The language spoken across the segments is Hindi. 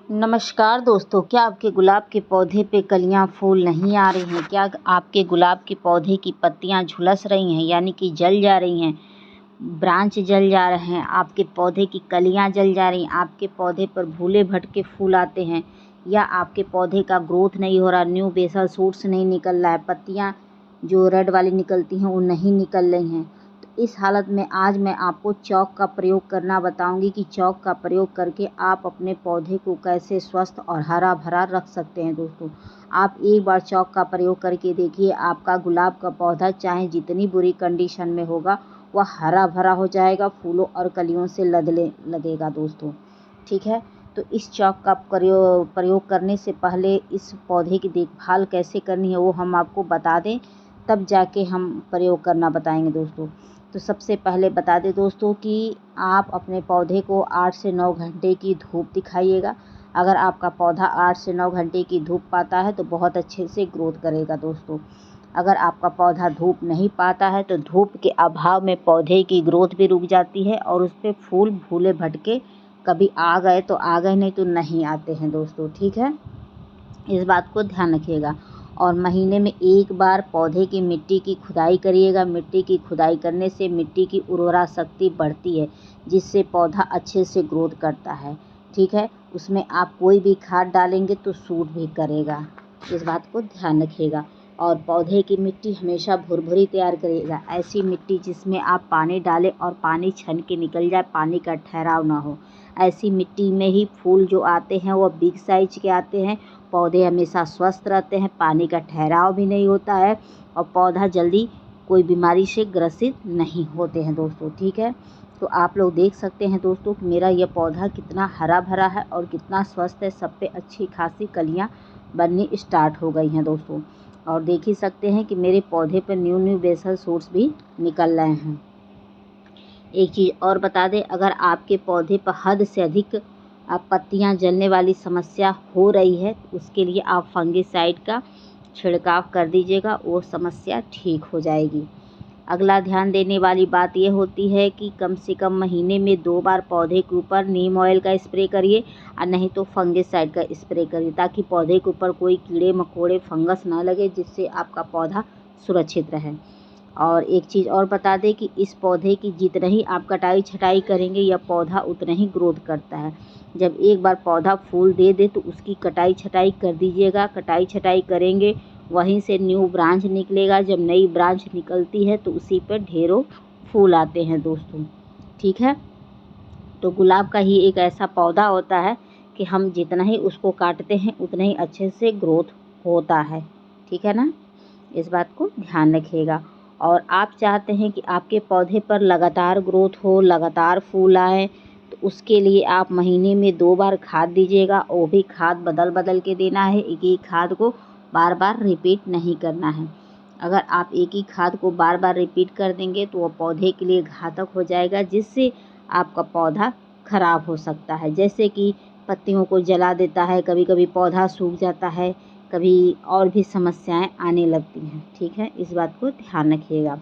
नमस्कार दोस्तों, क्या आपके गुलाब के पौधे पे कलियां फूल नहीं आ रही हैं? क्या आपके गुलाब के पौधे की पत्तियां झुलस रही हैं, यानी कि जल जा रही हैं, ब्रांच जल जा रहे हैं, आपके पौधे की कलियां जल जा रही हैं, आपके पौधे पर भूले भटके फूल आते हैं, या आपके पौधे का ग्रोथ नहीं हो रहा, न्यू बेसल शूट्स नहीं निकल रहा है, पत्तियाँ जो रेड वाली निकलती हैं वो नहीं निकल रही हैं? तो इस हालत में आज मैं आपको चॉक का प्रयोग करना बताऊंगी कि चॉक का प्रयोग करके आप अपने पौधे को कैसे स्वस्थ और हरा भरा रख सकते हैं। दोस्तों, आप एक बार चॉक का प्रयोग करके देखिए, आपका गुलाब का पौधा चाहे जितनी बुरी कंडीशन में होगा वह हरा भरा हो जाएगा, फूलों और कलियों से लदने लगेगा। दोस्तों, ठीक है, तो इस चॉक का प्रयोग करने से पहले इस पौधे की देखभाल कैसे करनी है वो हम आपको बता दें, तब जाके हम प्रयोग करना बताएंगे। दोस्तों, तो सबसे पहले बता दें दोस्तों कि आप अपने पौधे को 8 से 9 घंटे की धूप दिखाइएगा। अगर आपका पौधा 8 से 9 घंटे की धूप पाता है तो बहुत अच्छे से ग्रोथ करेगा। दोस्तों, अगर आपका पौधा धूप नहीं पाता है तो धूप के अभाव में पौधे की ग्रोथ भी रुक जाती है और उस पर फूल भूले भटके कभी आ गए तो आ गए, नहीं तो नहीं आते हैं। दोस्तों, ठीक है, इस बात को ध्यान रखिएगा। और महीने में एक बार पौधे की मिट्टी की खुदाई करिएगा। मिट्टी की खुदाई करने से मिट्टी की उर्वरा शक्ति बढ़ती है, जिससे पौधा अच्छे से ग्रोथ करता है। ठीक है, उसमें आप कोई भी खाद डालेंगे तो सूट भी करेगा, इस बात को ध्यान रखिएगा। और पौधे की मिट्टी हमेशा भुरभुरी तैयार करिएगा, ऐसी मिट्टी जिसमें आप पानी डालें और पानी छन के निकल जाए, पानी का ठहराव ना हो। ऐसी मिट्टी में ही फूल जो आते हैं वो बिग साइज के आते हैं, पौधे हमेशा स्वस्थ रहते हैं, पानी का ठहराव भी नहीं होता है और पौधा जल्दी कोई बीमारी से ग्रसित नहीं होते हैं। दोस्तों, ठीक है, तो आप लोग देख सकते हैं दोस्तों कि मेरा यह पौधा कितना हरा भरा है और कितना स्वस्थ है, सब पे अच्छी खासी कलियां बननी स्टार्ट हो गई हैं। दोस्तों, और देख ही सकते हैं कि मेरे पौधे पर न्यू बेसल शूट्स भी निकल रहे हैं। एक चीज़ और बता दें, अगर आपके पौधे पर हद से अधिक पत्तियां जलने वाली समस्या हो रही है तो उसके लिए आप फंगिसाइड का छिड़काव कर दीजिएगा, वो समस्या ठीक हो जाएगी। अगला ध्यान देने वाली बात यह होती है कि कम से कम महीने में 2 बार पौधे के ऊपर नीम ऑयल का स्प्रे करिए और नहीं तो फंगिसाइड का स्प्रे करिए, ताकि पौधे के ऊपर कोई कीड़े मकोड़े फंगस ना लगे, जिससे आपका पौधा सुरक्षित रहे। और एक चीज़ और बता दें कि इस पौधे की जितना ही आप कटाई छटाई करेंगे यह पौधा उतना ही ग्रोथ करता है। जब एक बार पौधा फूल दे दे तो उसकी कटाई छटाई कर दीजिएगा। कटाई छटाई करेंगे वहीं से न्यू ब्रांच निकलेगा। जब नई ब्रांच निकलती है तो उसी पर ढेरों फूल आते हैं। दोस्तों, ठीक है, तो गुलाब का ही एक ऐसा पौधा होता है कि हम जितना ही उसको काटते हैं उतना ही अच्छे से ग्रोथ होता है। ठीक है ना, इस बात को ध्यान रखिएगा। और आप चाहते हैं कि आपके पौधे पर लगातार ग्रोथ हो, लगातार फूल आए, तो उसके लिए आप महीने में 2 बार खाद दीजिएगा। वो भी खाद बदल बदल के देना है, एक ही खाद को बार बार रिपीट नहीं करना है। अगर आप एक ही खाद को बार बार रिपीट कर देंगे तो वो पौधे के लिए घातक हो जाएगा, जिससे आपका पौधा खराब हो सकता है। जैसे कि पत्तियों को जला देता है, कभी कभी पौधा सूख जाता है, कभी और भी समस्याएं आने लगती हैं। ठीक है, इस बात को ध्यान रखिएगा।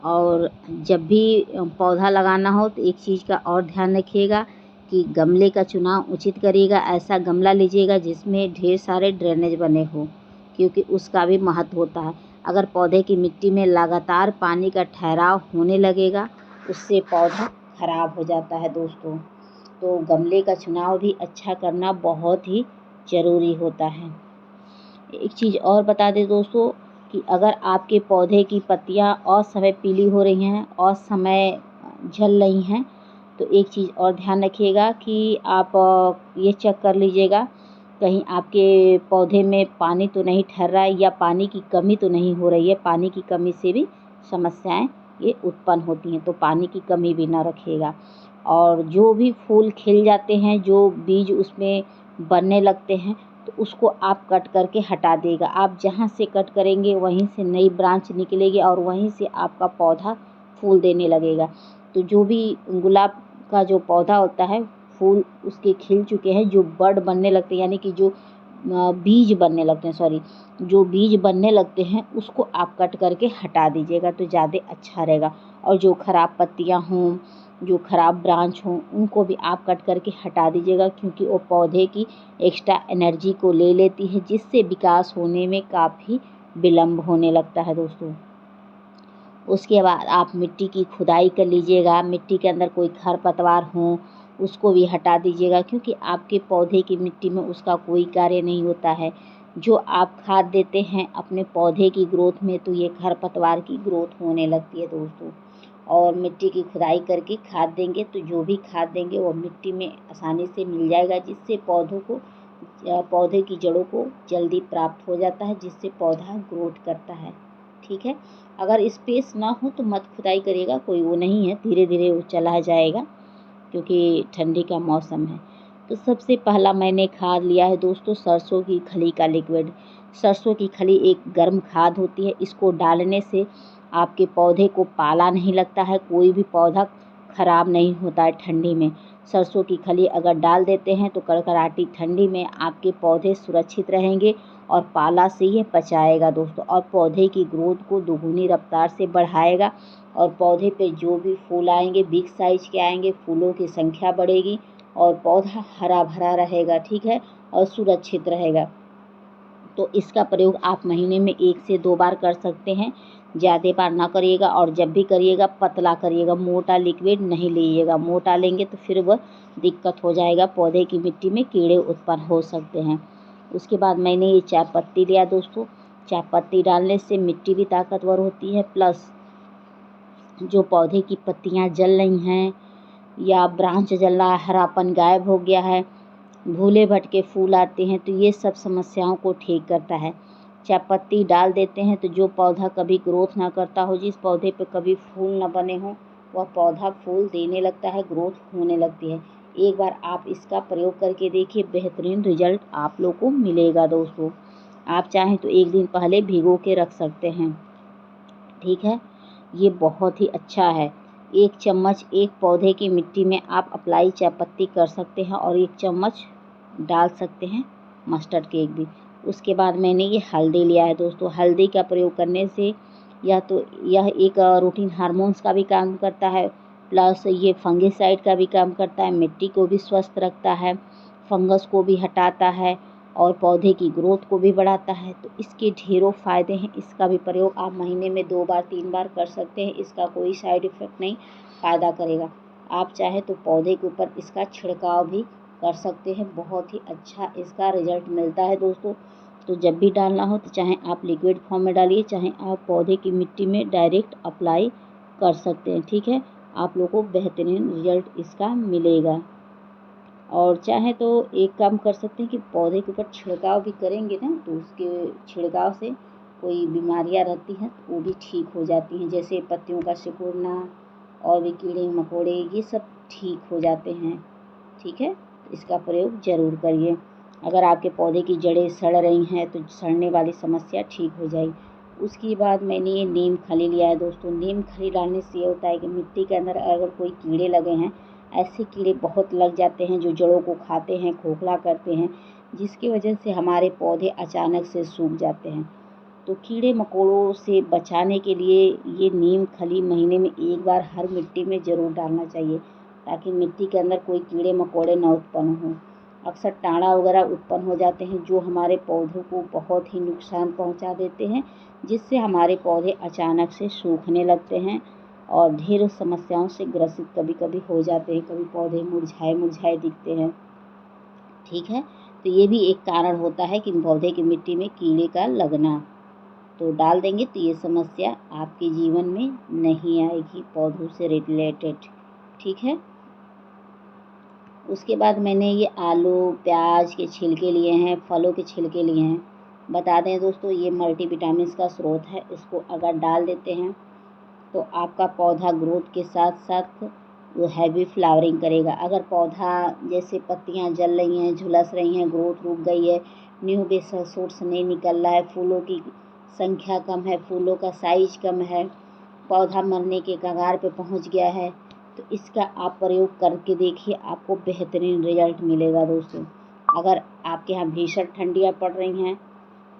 और जब भी पौधा लगाना हो तो एक चीज़ का और ध्यान रखिएगा कि गमले का चुनाव उचित करिएगा। ऐसा गमला लीजिएगा जिसमें ढेर सारे ड्रेनेज बने हो, क्योंकि उसका भी महत्व होता है। अगर पौधे की मिट्टी में लगातार पानी का ठहराव होने लगेगा उससे पौधा खराब हो जाता है। दोस्तों, तो गमले का चुनाव भी अच्छा करना बहुत ही ज़रूरी होता है। एक चीज़ और बता दें दोस्तों कि अगर आपके पौधे की पत्तियां असमय पीली हो रही हैं, असमय झल रही हैं, तो एक चीज़ और ध्यान रखिएगा कि आप ये चेक कर लीजिएगा कहीं आपके पौधे में पानी तो नहीं ठहर रहा है या पानी की कमी तो नहीं हो रही है। पानी की कमी से भी समस्याएं ये उत्पन्न होती हैं, तो पानी की कमी भी ना रखिएगा। और जो भी फूल खिल जाते हैं, जो बीज उसमें बनने लगते हैं, तो उसको आप कट करके हटा देगा। आप जहाँ से कट करेंगे वहीं से नई ब्रांच निकलेगी और वहीं से आपका पौधा फूल देने लगेगा। तो जो भी गुलाब का जो पौधा होता है, फूल उसके खिल चुके हैं, जो बड बनने लगते हैं, यानी कि जो बीज बनने लगते हैं, जो बीज बनने लगते हैं उसको आप कट करके हटा दीजिएगा तो ज़्यादा अच्छा रहेगा। और जो ख़राब पत्तियाँ हों जो ख़राब ब्रांच हों उनको भी आप कट करके हटा दीजिएगा, क्योंकि वो पौधे की एक्स्ट्रा एनर्जी को ले लेती है, जिससे विकास होने में काफ़ी विलम्ब होने लगता है दोस्तों। उसके बाद आप मिट्टी की खुदाई कर लीजिएगा। मिट्टी के अंदर कोई खरपतवार हो उसको भी हटा दीजिएगा, क्योंकि आपके पौधे की मिट्टी में उसका कोई कार्य नहीं होता है। जो आप खाद देते हैं अपने पौधे की ग्रोथ में, तो ये खरपतवार की ग्रोथ होने लगती है दोस्तों। और मिट्टी की खुदाई करके खाद देंगे तो जो भी खाद देंगे वो मिट्टी में आसानी से मिल जाएगा, जिससे पौधे की जड़ों को जल्दी प्राप्त हो जाता है, जिससे पौधा ग्रोथ करता है। ठीक है, अगर स्पेस ना हो तो मत खुदाई करिएगा, कोई वो नहीं है, धीरे धीरे वो चला जाएगा, क्योंकि ठंडी का मौसम है। तो सबसे पहला मैंने खाद लिया है दोस्तों सरसों की खली का लिक्विड। सरसों की खली एक गर्म खाद होती है, इसको डालने से आपके पौधे को पाला नहीं लगता है, कोई भी पौधा खराब नहीं होता है ठंडी में। सरसों की खली अगर डाल देते हैं तो कड़कड़ाटी ठंडी में आपके पौधे सुरक्षित रहेंगे और पाला से ये बचाएगा दोस्तों, और पौधे की ग्रोथ को दुगुनी रफ्तार से बढ़ाएगा। और पौधे पे जो भी फूल आएंगे बिग साइज के आएंगे, फूलों की संख्या बढ़ेगी और पौधा हरा भरा रहेगा। ठीक है, और सुरक्षित रहेगा। तो इसका प्रयोग आप महीने में 1 से 2 बार कर सकते हैं, ज़्यादा बार ना करिएगा। और जब भी करिएगा पतला करिएगा, मोटा लिक्विड नहीं लीजिएगा। मोटा लेंगे तो फिर वह दिक्कत हो जाएगा, पौधे की मिट्टी में कीड़े उत्पन्न हो सकते हैं। उसके बाद मैंने ये चाय पत्ती लिया दोस्तों। चाय पत्ती डालने से मिट्टी भी ताकतवर होती है, प्लस जो पौधे की पत्तियां जल रही हैं या ब्रांच जल रहा है, हरापन गायब हो गया है, भूले भटके फूल आते हैं, तो ये सब समस्याओं को ठीक करता है। चाय पत्ती डाल देते हैं तो जो पौधा कभी ग्रोथ ना करता हो, जिस पौधे पे कभी फूल ना बने हो, वह पौधा फूल देने लगता है, ग्रोथ होने लगती है। एक बार आप इसका प्रयोग करके देखिए, बेहतरीन रिजल्ट आप लोग को मिलेगा दोस्तों। आप चाहें तो 1 दिन पहले भिगो के रख सकते हैं। ठीक है, ये बहुत ही अच्छा है। 1 चम्मच एक पौधे की मिट्टी में आप अप्लाई चाय पत्ती कर सकते हैं, और 1 चम्मच डाल सकते हैं मस्टर्ड केक भी। उसके बाद मैंने ये हल्दी लिया है दोस्तों। हल्दी का प्रयोग करने से यह एक रूटीन हार्मोन्स का भी काम करता है, प्लस ये फंगिसाइड का भी काम करता है, मिट्टी को भी स्वस्थ रखता है, फंगस को भी हटाता है और पौधे की ग्रोथ को भी बढ़ाता है। तो इसके ढेरों फ़ायदे हैं। इसका भी प्रयोग आप महीने में 2 बार 3 बार कर सकते हैं। इसका कोई साइड इफ़ेक्ट नहीं, फ़ायदा करेगा। आप चाहे तो पौधे के ऊपर इसका छिड़काव भी कर सकते हैं, बहुत ही अच्छा इसका रिजल्ट मिलता है दोस्तों। तो जब भी डालना हो तो चाहे आप लिक्विड फॉर्म में डालिए, चाहे आप पौधे की मिट्टी में डायरेक्ट अप्लाई कर सकते हैं। ठीक है, आप लोगों को बेहतरीन रिजल्ट इसका मिलेगा। और चाहे तो एक काम कर सकते हैं कि पौधे के ऊपर छिड़काव भी करेंगे ना, तो उसके छिड़काव से कोई बीमारियां रहती हैं तो वो भी ठीक हो जाती हैं, जैसे पत्तियों का सिकुड़ना और भी कीड़े मकोड़े, ये सब ठीक हो जाते हैं। ठीक है, इसका प्रयोग ज़रूर करिए। अगर आपके पौधे की जड़ें सड़ रही हैं तो सड़ने वाली समस्या ठीक हो जाएगी। उसके बाद मैंने ये नीम खली लिया है दोस्तों। नीम खली डालने से ये होता है कि मिट्टी के अंदर अगर कोई कीड़े लगे हैं, ऐसे कीड़े बहुत लग जाते हैं जो जड़ों को खाते हैं, खोखला करते हैं, जिसकी वजह से हमारे पौधे अचानक से सूख जाते हैं। तो कीड़े मकोड़ों से बचाने के लिए ये नीम खली महीने में 1 बार हर मिट्टी में ज़रूर डालना चाहिए, ताकि मिट्टी के अंदर कोई कीड़े मकोड़े न उत्पन्न हों। अक्सर टाड़ा वगैरह उत्पन्न हो जाते हैं जो हमारे पौधों को बहुत ही नुकसान पहुंचा देते हैं, जिससे हमारे पौधे अचानक से सूखने लगते हैं और ढेरों समस्याओं से ग्रसित कभी कभी हो जाते हैं। कभी पौधे मुरझाए मुरझाए दिखते हैं। ठीक है, तो ये भी एक कारण होता है कि पौधे की मिट्टी में कीड़े का लगना। तो डाल देंगे तो ये समस्या आपके जीवन में नहीं आएगी पौधों से रिलेटेड। ठीक है, उसके बाद मैंने ये आलू प्याज के छिलके लिए हैं, फलों के छिलके लिए हैं। बता दें दोस्तों, ये मल्टीविटामिन्स का स्रोत है। इसको अगर डाल देते हैं तो आपका पौधा ग्रोथ के साथ साथ वो हैवी फ्लावरिंग करेगा। अगर पौधा जैसे पत्तियां जल रही हैं, झुलस रही हैं, ग्रोथ रुक गई है, न्यू बेसल शूट्स नहीं निकल रहा है, फूलों की संख्या कम है, फूलों का साइज कम है, पौधा मरने के कगार पे पहुंच गया है, तो इसका आप प्रयोग करके देखिए, आपको बेहतरीन रिजल्ट मिलेगा दोस्तों। अगर आपके यहाँ भीषण ठंडियाँ पड़ रही हैं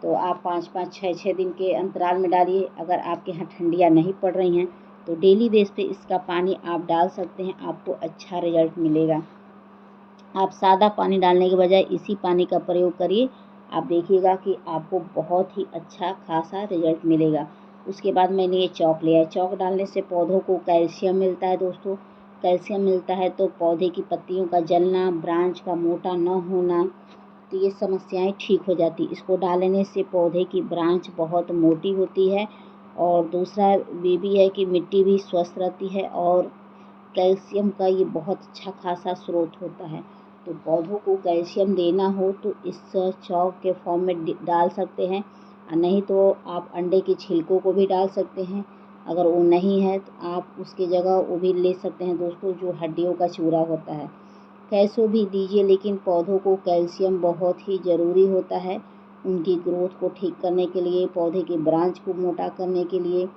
तो आप 5-5 6-6 दिन के अंतराल में डालिए। अगर आपके यहाँ ठंडियाँ नहीं पड़ रही हैं तो डेली बेस पे इसका पानी आप डाल सकते हैं, आपको अच्छा रिजल्ट मिलेगा। आप सादा पानी डालने के बजाय इसी पानी का प्रयोग करिए, आप देखिएगा कि आपको बहुत ही अच्छा खासा रिजल्ट मिलेगा। उसके बाद मैंने ये चॉक लिया है। चॉक डालने से पौधों को कैल्शियम मिलता है दोस्तों। कैल्शियम मिलता है तो पौधे की पत्तियों का जलना, ब्रांच का मोटा न होना, तो ये समस्याएं ठीक हो जाती। इसको डालने से पौधे की ब्रांच बहुत मोटी होती है, और दूसरा ये भी है कि मिट्टी भी स्वस्थ रहती है, और कैल्शियम का ये बहुत अच्छा खासा स्रोत होता है। तो पौधों को कैल्शियम देना हो तो इस चॉक के फॉर्म में डाल सकते हैं, और नहीं तो आप अंडे के छिलकों को भी डाल सकते हैं। अगर वो नहीं है तो आप उसकी जगह वो भी ले सकते हैं दोस्तों, जो हड्डियों का चूरा होता है। कैसो भी दीजिए, लेकिन पौधों को कैल्शियम बहुत ही ज़रूरी होता है उनकी ग्रोथ को ठीक करने के लिए, पौधे की ब्रांच को मोटा करने के लिए।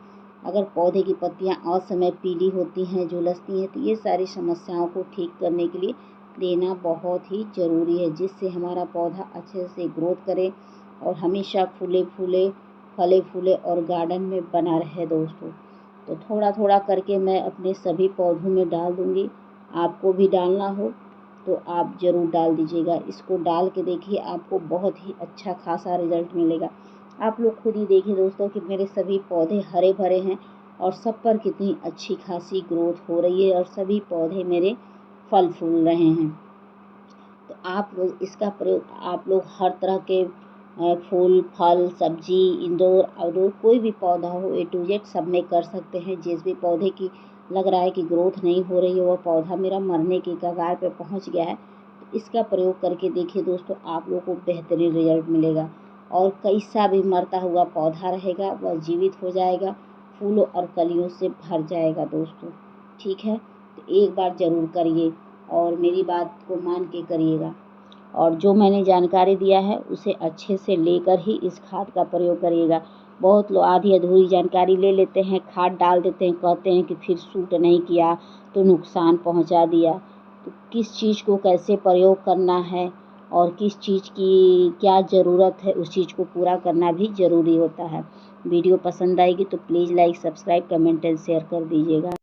अगर पौधे की पत्तियां असमय पीली होती हैं, झुलसती हैं, तो ये सारी समस्याओं को ठीक करने के लिए देना बहुत ही ज़रूरी है, जिससे हमारा पौधा अच्छे से ग्रोथ करे और हमेशा फूले फूले, फले फूले और गार्डन में बना रहे दोस्तों। तो थोड़ा थोड़ा करके मैं अपने सभी पौधों में डाल दूँगी। आपको भी डालना हो तो आप ज़रूर डाल दीजिएगा। इसको डाल के देखिए, आपको बहुत ही अच्छा खासा रिजल्ट मिलेगा। आप लोग खुद ही देखिए दोस्तों कि मेरे सभी पौधे हरे भरे हैं, और सब पर कितनी अच्छी खासी ग्रोथ हो रही है, और सभी पौधे मेरे फल फूल रहे हैं। तो आप लोग इसका प्रयोग, आप लोग हर तरह के फूल, फल, सब्जी, इंडोर आउटडोर कोई भी पौधा हो, A to Z सब में कर सकते हैं। जिस भी पौधे की लग रहा है कि ग्रोथ नहीं हो रही है, वह पौधा मेरा मरने की कगार पे पहुंच गया है, तो इसका प्रयोग करके देखिए दोस्तों, आप लोगों को बेहतरीन रिजल्ट मिलेगा। और कैसा भी मरता हुआ पौधा रहेगा वह जीवित हो जाएगा, फूलों और कलियों से भर जाएगा दोस्तों। ठीक है, तो एक बार ज़रूर करिए और मेरी बात को मान के करिएगा, और जो मैंने जानकारी दिया है उसे अच्छे से लेकर ही इस खाद का प्रयोग करिएगा। बहुत लोग आधी अधूरी जानकारी ले लेते हैं, खाद डाल देते हैं, कहते हैं कि फिर सूट नहीं किया तो नुकसान पहुंचा दिया। तो किस चीज़ को कैसे प्रयोग करना है और किस चीज़ की क्या ज़रूरत है, उस चीज़ को पूरा करना भी ज़रूरी होता है। वीडियो पसंद आएगी तो please like, subscribe, comment and share कर दीजिएगा।